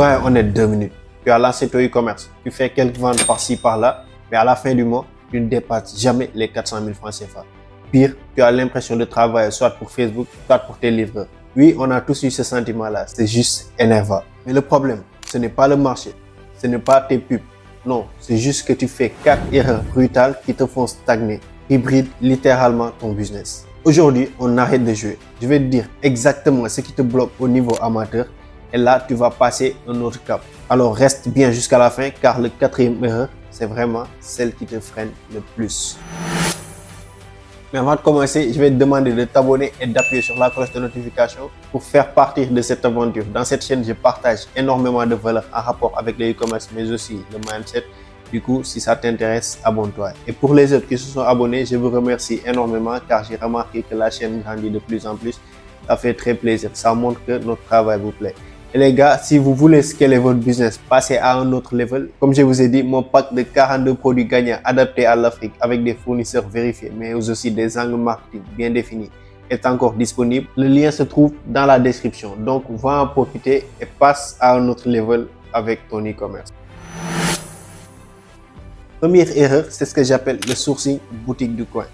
Sois honnête 2 minutes. Tu as lancé ton e-commerce, tu fais quelques ventes par-ci par-là, mais à la fin du mois, tu ne dépasses jamais les 400 000 francs CFA. Pire, tu as l'impression de travailler soit pour Facebook, soit pour tes livreurs. Oui, on a tous eu ce sentiment-là, c'est juste énervant. Mais le problème, ce n'est pas le marché, ce n'est pas tes pubs. Non, c'est juste que tu fais 4 erreurs brutales qui te font stagner, qui brident littéralement ton business. Aujourd'hui, on arrête de jouer. Je vais te dire exactement ce qui te bloque au niveau amateur et là, tu vas passer un autre cap. Alors, reste bien jusqu'à la fin car le 4e erreur, c'est vraiment celle qui te freine le plus. Mais avant de commencer, je vais te demander de t'abonner et d'appuyer sur la cloche de notification pour faire partie de cette aventure. Dans cette chaîne, je partage énormément de valeurs en rapport avec le e-commerce, mais aussi le mindset. Du coup, si ça t'intéresse, abonne-toi. Et pour les autres qui se sont abonnés, je vous remercie énormément car j'ai remarqué que la chaîne grandit de plus en plus. Ça fait très plaisir. Ça montre que notre travail vous plaît. Et les gars, si vous voulez scaler votre business, passer à un autre level, comme je vous ai dit, mon pack de 42 produits gagnants adaptés à l'Afrique avec des fournisseurs vérifiés, mais aussi des angles marketing bien définis est encore disponible. Le lien se trouve dans la description. Donc, va en profiter et passe à un autre level avec ton e-commerce. Première erreur, c'est ce que j'appelle le sourcing boutique du coin.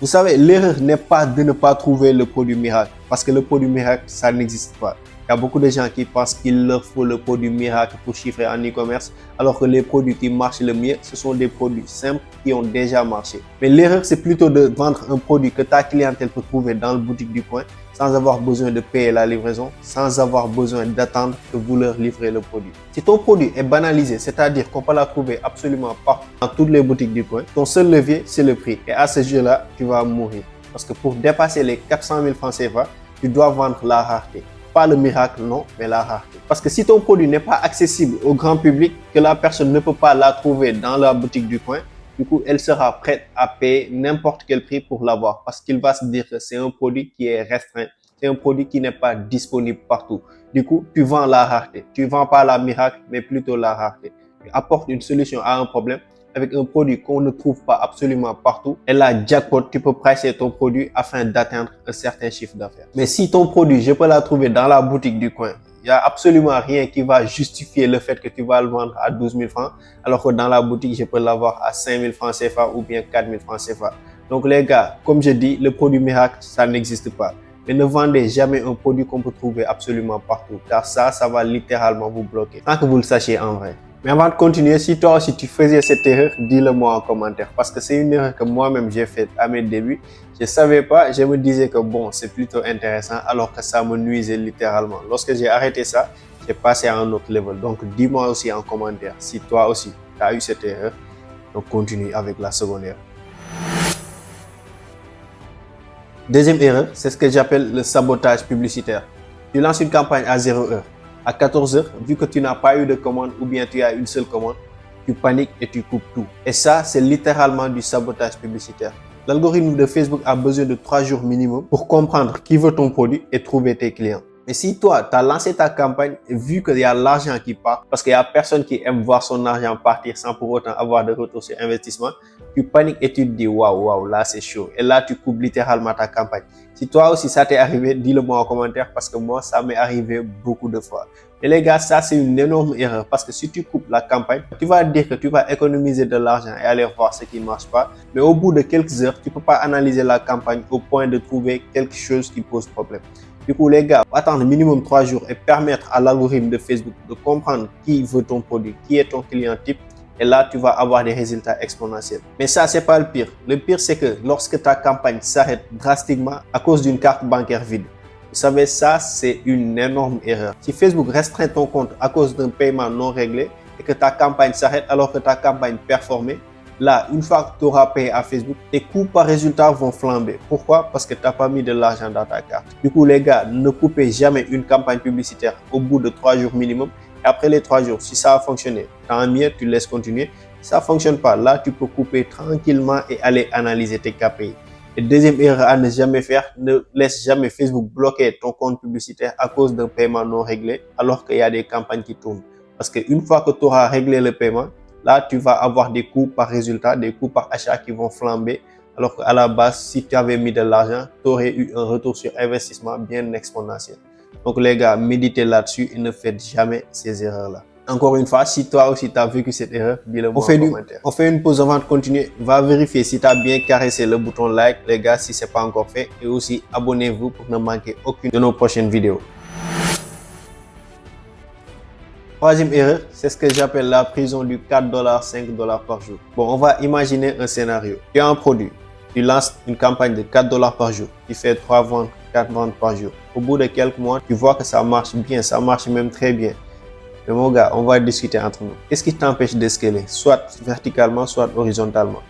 Vous savez, l'erreur n'est pas de ne pas trouver le produit miracle, parce que le produit miracle, ça n'existe pas. Il y a beaucoup de gens qui pensent qu'il leur faut le produit miracle pour chiffrer en e-commerce, alors que les produits qui marchent le mieux, ce sont des produits simples qui ont déjà marché. Mais l'erreur, c'est plutôt de vendre un produit que ta clientèle peut trouver dans le boutique du coin, sans avoir besoin de payer la livraison, sans avoir besoin d'attendre que vous leur livrez le produit. Si ton produit est banalisé, c'est-à-dire qu'on peut la trouver absolument partout dans toutes les boutiques du coin, ton seul levier, c'est le prix. Et à ce jeu-là, tu vas mourir. Parce que pour dépasser les 400 000 francs CFA, tu dois vendre la rareté. Pas le miracle, non, mais la rareté. Parce que si ton produit n'est pas accessible au grand public, que la personne ne peut pas la trouver dans la boutique du coin, du coup, elle sera prête à payer n'importe quel prix pour l'avoir parce qu'il va se dire que c'est un produit qui est restreint. C'est un produit qui n'est pas disponible partout. Du coup, tu vends la rareté. Tu ne vends pas la miracle, mais plutôt la rareté. Tu apportes une solution à un problème avec un produit qu'on ne trouve pas absolument partout. Et là, jackpot, tu peux pricer ton produit afin d'atteindre un certain chiffre d'affaires. Mais si ton produit, je peux la trouver dans la boutique du coin, il n'y a absolument rien qui va justifier le fait que tu vas le vendre à 12 000 francs, alors que dans la boutique, je peux l'avoir à 5 000 francs CFA ou bien 4 000 francs CFA. Donc les gars, comme je dis, le produit miracle, ça n'existe pas. Mais ne vendez jamais un produit qu'on peut trouver absolument partout, car ça va littéralement vous bloquer, sans que vous le sachiez en vrai. Mais avant de continuer, si toi aussi tu faisais cette erreur, dis-le moi en commentaire, parce que c'est une erreur que moi-même j'ai faite à mes débuts. Je savais pas, je me disais que bon, c'est plutôt intéressant, alors que ça me nuisait littéralement. Lorsque j'ai arrêté ça, j'ai passé à un autre level. Donc dis-moi aussi en commentaire si toi aussi tu as eu cette erreur. Donc continue avec la seconde erreur. Deuxième erreur, c'est ce que j'appelle le sabotage publicitaire. Tu lances une campagne à 0 heure. À 14 heures, vu que tu n'as pas eu de commande ou bien tu as une seule commande, tu paniques et tu coupes tout. Et ça, c'est littéralement du sabotage publicitaire. L'algorithme de Facebook a besoin de 3 jours minimum pour comprendre qui veut ton produit et trouver tes clients. Mais si toi, tu as lancé ta campagne et vu qu'il y a l'argent qui part, parce qu'il n'y a personne qui aime voir son argent partir sans pour autant avoir de retour sur investissement, tu paniques et tu te dis waouh, là c'est chaud. Et là, tu coupes littéralement ta campagne. Si toi aussi ça t'est arrivé, dis-le moi en commentaire parce que moi, ça m'est arrivé beaucoup de fois. Et les gars, ça c'est une énorme erreur parce que si tu coupes la campagne, tu vas dire que tu vas économiser de l'argent et aller voir ce qui ne marche pas. Mais au bout de quelques heures, tu ne peux pas analyser la campagne au point de trouver quelque chose qui pose problème. Du coup, les gars, attendre minimum 3 jours et permettre à l'algorithme de Facebook de comprendre qui veut ton produit, qui est ton client type. Et là, tu vas avoir des résultats exponentiels. Mais ça, c'est pas le pire. Le pire, c'est que lorsque ta campagne s'arrête drastiquement à cause d'une carte bancaire vide. Vous savez, ça, c'est une énorme erreur. Si Facebook restreint ton compte à cause d'un paiement non réglé et que ta campagne s'arrête alors que ta campagne performait, là, une fois que tu auras payé à Facebook, tes coûts par résultat vont flamber. Pourquoi? Parce que tu n'as pas mis de l'argent dans ta carte. Du coup, les gars, ne coupez jamais une campagne publicitaire au bout de 3 jours minimum. Et après les 3 jours, si ça a fonctionné, tant mieux, tu laisses continuer. Si ça ne fonctionne pas, là, tu peux couper tranquillement et aller analyser tes KPI. Et deuxième erreur à ne jamais faire, ne laisse jamais Facebook bloquer ton compte publicitaire à cause d'un paiement non réglé alors qu'il y a des campagnes qui tournent. Parce qu'une fois que tu auras réglé le paiement, là, tu vas avoir des coûts par résultat, des coûts par achat qui vont flamber. Alors qu'à la base, si tu avais mis de l'argent, tu aurais eu un retour sur investissement bien exponentiel. Donc les gars, méditez là-dessus et ne faites jamais ces erreurs-là. Encore une fois, si toi aussi tu as vécu cette erreur, dis-le moi en commentaire. On fait une pause avant de continuer. Va vérifier si tu as bien caressé le bouton like, les gars, si ce n'est pas encore fait. Et aussi, abonnez-vous pour ne manquer aucune de nos prochaines vidéos. Troisième erreur, c'est ce que j'appelle la prison du 4$, 5$ par jour. Bon, on va imaginer un scénario. Tu as un produit, tu lances une campagne de 4$ par jour, tu fais 3 ventes, 4 ventes par jour. Au bout de quelques mois, tu vois que ça marche bien, ça marche même très bien. Mais mon gars, on va discuter entre nous. Qu'est-ce qui t'empêche de scaler, soit verticalement, soit horizontalement?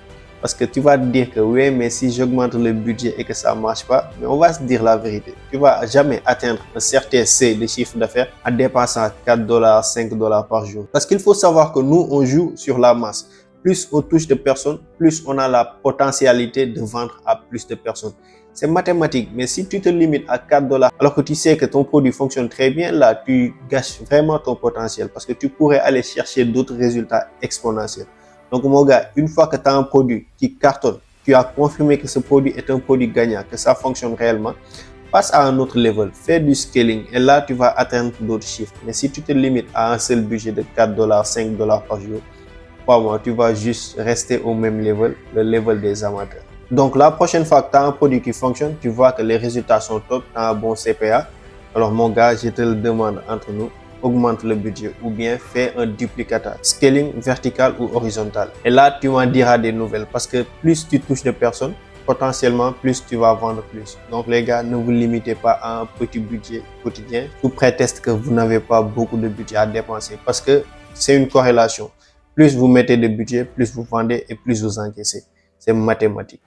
Parce que tu vas te dire que oui, mais si j'augmente le budget et que ça ne marche pas, mais on va se dire la vérité. Tu ne vas jamais atteindre un certain seuil de chiffre d'affaires en dépensant 4$, 5$ par jour. Parce qu'il faut savoir que nous, on joue sur la masse. Plus on touche de personnes, plus on a la potentialité de vendre à plus de personnes. C'est mathématique, mais si tu te limites à 4$, alors que tu sais que ton produit fonctionne très bien, là, tu gâches vraiment ton potentiel parce que tu pourrais aller chercher d'autres résultats exponentiels. Donc, mon gars, une fois que tu as un produit qui cartonne, tu as confirmé que ce produit est un produit gagnant, que ça fonctionne réellement, passe à un autre level, fais du scaling et là, tu vas atteindre d'autres chiffres. Mais si tu te limites à un seul budget de 4$, 5$ par jour, crois-moi, tu vas juste rester au même level, le level des amateurs. Donc, la prochaine fois que tu as un produit qui fonctionne, tu vois que les résultats sont top, tu as un bon CPA. Alors, mon gars, je te le demande entre nous, augmente le budget ou bien fais un duplicateur, scaling vertical ou horizontal. Et là, tu m'en diras des nouvelles parce que plus tu touches de personnes, potentiellement, plus tu vas vendre plus. Donc, les gars, ne vous limitez pas à un petit budget quotidien sous prétexte que vous n'avez pas beaucoup de budget à dépenser parce que c'est une corrélation. Plus vous mettez de budget, plus vous vendez et plus vous encaissez. C'est mathématique.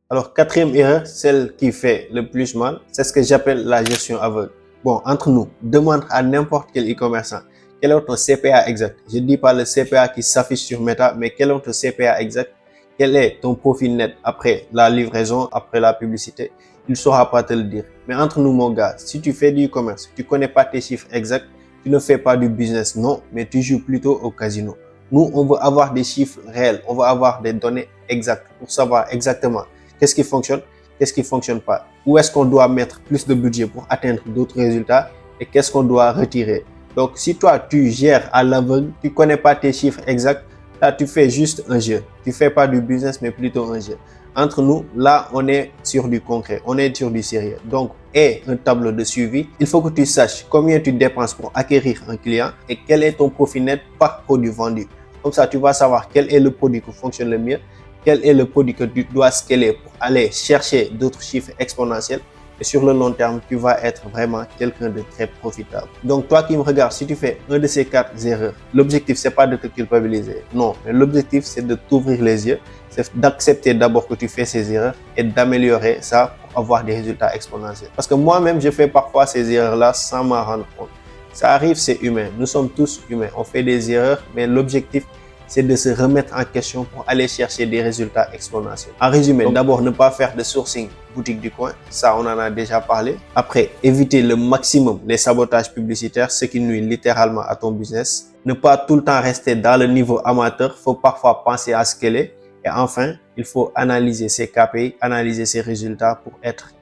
Alors, quatrième erreur, celle qui fait le plus mal, c'est ce que j'appelle la gestion aveugle. Bon, entre nous, demande à n'importe quel e-commerçant quel est ton CPA exact. Je ne dis pas le CPA qui s'affiche sur Meta, mais quel est ton CPA exact? Quel est ton profit net après la livraison, après la publicité? Il ne saura pas te le dire. Mais entre nous, mon gars, si tu fais du e-commerce, tu ne connais pas tes chiffres exacts, tu ne fais pas du business, non, mais tu joues plutôt au casino. Nous, on veut avoir des chiffres réels, on veut avoir des données exactes pour savoir exactement qu'est-ce qui fonctionne, qu'est-ce qui ne fonctionne pas, où est-ce qu'on doit mettre plus de budget pour atteindre d'autres résultats et qu'est-ce qu'on doit retirer. Donc, si toi, tu gères à l'aveugle, tu ne connais pas tes chiffres exacts, là, tu fais juste un jeu. Tu ne fais pas du business, mais plutôt un jeu. Entre nous, là, on est sur du concret, on est sur du sérieux. Donc, aie un tableau de suivi. Il faut que tu saches combien tu dépenses pour acquérir un client et quel est ton profit net par produit vendu. Comme ça, tu vas savoir quel est le produit qui fonctionne le mieux, quel est le produit que tu dois scaler pour aller chercher d'autres chiffres exponentiels. Et sur le long terme, tu vas être vraiment quelqu'un de très profitable. Donc, toi qui me regardes, si tu fais un de ces 4 erreurs, l'objectif, c'est pas de te culpabiliser. Non, mais l'objectif, c'est de t'ouvrir les yeux, c'est d'accepter d'abord que tu fais ces erreurs et d'améliorer ça pour avoir des résultats exponentiels. Parce que moi-même, je fais parfois ces erreurs-là sans m'en rendre compte. Ça arrive, c'est humain. Nous sommes tous humains. On fait des erreurs, mais l'objectif, c'est de se remettre en question pour aller chercher des résultats exponentiels. En résumé, d'abord, ne pas faire de sourcing boutique du coin. Ça, on en a déjà parlé. Après, éviter le maximum les sabotages publicitaires, ce qui nuit littéralement à ton business. Ne pas tout le temps rester dans le niveau amateur. Il faut parfois penser à scaler. Et enfin, il faut analyser ses KPI, analyser ses résultats pour être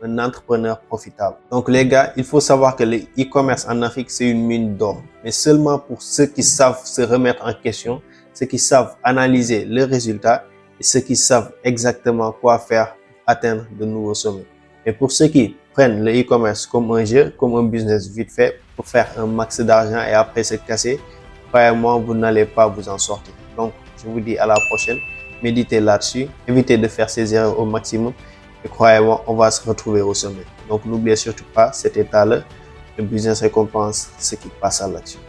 un entrepreneur profitable. Donc les gars, il faut savoir que le e-commerce en Afrique, c'est une mine d'or. Mais seulement pour ceux qui savent se remettre en question, ceux qui savent analyser les résultats et ceux qui savent exactement quoi faire pour atteindre de nouveaux sommets. Et pour ceux qui prennent le e-commerce comme un jeu, comme un business vite fait pour faire un max d'argent et après se casser, croyez-moi, vous n'allez pas vous en sortir. Donc, je vous dis à la prochaine. Méditez là-dessus. Évitez de faire ces erreurs au maximum. Et croyez-moi, on va se retrouver au sommet. Donc, n'oubliez surtout pas cet état-là. Le business récompense ce qui passe à l'action.